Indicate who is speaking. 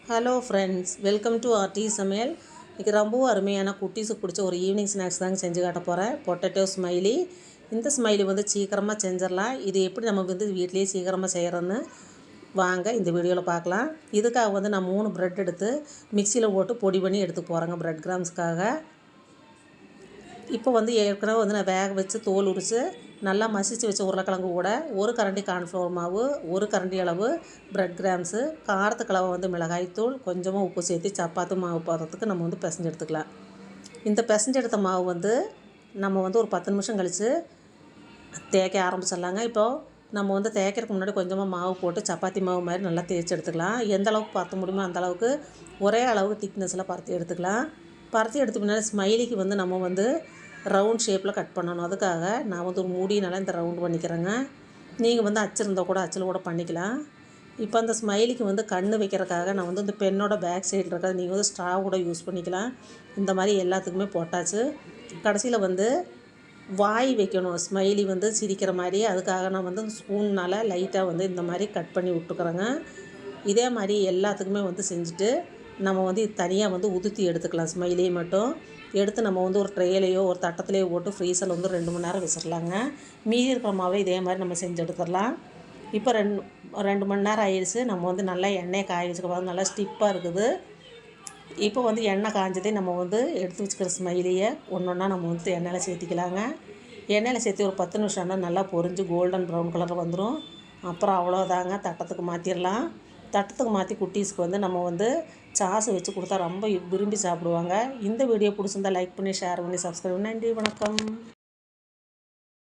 Speaker 1: Hello friends, welcome to ஆர்டி சமையல். இன்றைக்கி ரொம்பவும் அருமையான குட்டீஸுக்கு பிடிச்ச ஒரு ஈவினிங் ஸ்நாக்ஸ் தாங்க செஞ்சு காட்ட போகிறேன். Potato smiley. இந்த ஸ்மைலி வந்து சீக்கிரமாக செஞ்சிடலாம். இது எப்படி நம்ம வந்து வீட்லேயே சீக்கிரமாக செய்கிறோன்னு வாங்க இந்த வீடியோவில் பார்க்கலாம். இதுக்காக வந்து நான் 3 ப்ரெட் எடுத்து மிக்சியில் போட்டு பொடி பண்ணி எடுத்து போகிறேங்க ப்ரெட் கிராம்ஸ்க்காக. இப்போ வந்து ஏற்கனவே வந்து நான் வேக வச்சு தோல் உரித்து நல்லா மசிச்சு வச்ச உருளைக்கிழங்கு கூட ஒரு கரண்டி கார்ன்ஃப்ளவர் மாவு, ஒரு கரண்டி அளவு ப்ரெட் கிராம்ஸு, காரத்துக்கு அளவு வந்து மிளகாய்த்தூள், கொஞ்சமாக உப்பு சேர்த்து சப்பாத்தி மாவு போடுறதுக்கு நம்ம வந்து பிசைஞ்சு எடுத்துக்கலாம். இந்த பிசைஞ்சு எடுத்த மாவு வந்து நம்ம வந்து ஒரு 10 நிமிஷம் கழித்து தேய்க்க ஆரம்பிச்சிடலாங்க. இப்போது நம்ம வந்து தேய்க்கிறதுக்கு முன்னாடி கொஞ்சமாக மாவு போட்டு சப்பாத்தி மாவு மாதிரி நல்லா தேய்ச்சி எடுத்துக்கலாம். எந்த அளவுக்கு பரத்த முடியுமோ அந்த அளவுக்கு ஒரே அளவுக்கு திக்னஸில் பரத்தி எடுத்துக்கலாம். பரத்தி எடுத்த பின்னாடி ஸ்மைலிக்கு வந்து நம்ம வந்து ரவுண்ட் ஷேப்பில் கட் பண்ணணும். அதுக்காக நான் வந்து ஒரு மூடினால இந்த ரவுண்ட் பண்ணிக்கிறேங்க. நீங்கள் வந்து அச்சு இருந்தால் கூட அச்சில் கூட பண்ணிக்கலாம். இப்போ அந்த ஸ்மைலிக்கு வந்து கண் வைக்கிறதுக்காக நான் வந்து இந்த பெண்ணோட பேக் சைடில் இருக்கிறது நீங்கள் வந்து ஸ்ட்ரா கூட யூஸ் பண்ணிக்கலாம். இந்த மாதிரி எல்லாத்துக்குமே போட்டாச்சு. கடைசியில் வந்து வாய் வைக்கணும் ஸ்மைலி வந்து சிரிக்கிற மாதிரி. அதுக்காக நான் வந்து ஸ்பூன்னால் லைட்டாக வந்து இந்த மாதிரி கட் பண்ணி விட்டுக்கிறேங்க. இதே மாதிரி எல்லாத்துக்குமே வந்து செஞ்சுட்டு நம்ம வந்து தனியாக வந்து உதுத்தி எடுத்துக்கலாம். ஸ்மைலியை மட்டும் எடுத்து நம்ம வந்து ஒரு ட்ரேலையோ ஒரு தட்டத்துலேயோ போட்டு ஃப்ரீசரில் வந்து 2 மணி நேரம் வச்சிடலாங்க. மீதி இருக்கிற மாவே இதே மாதிரி நம்ம செஞ்சு எடுத்துடலாம். இப்போ 2 மணி நேரம் ஆயிடுச்சு. நம்ம வந்து நல்லா எண்ணெயை காய வச்சுக்க நல்லா ஸ்டிப்பாக இருக்குது. இப்போ வந்து எண்ணெய் காஞ்சதே நம்ம வந்து எடுத்து வச்சுக்கிற ஸ்மைலியை ஒன்று ஒன்றா நம்ம வந்து எண்ணெயில் சேர்த்திக்கலாங்க. எண்ணெயில் சேர்த்து ஒரு 10 நிமிஷம் நல்லா பொரிஞ்சு கோல்டன் ப்ரௌன் கலரில் வந்துடும். அப்புறம் அவ்வளோதாங்க, தட்டத்துக்கு மாற்றிடலாம். தட்டத்துக்கு மாற்றி குட்டீஸ்க்கு வந்து நம்ம வந்து சாஸ் வச்சு கொடுத்தா ரொம்ப விரும்பி சாப்பிடுவாங்க. இந்த வீடியோ பிடிச்சிருந்தா லைக் பண்ணி, ஷேர் பண்ணி, சப்ஸ்கிரைப் பண்ணி. நன்றி, வணக்கம்.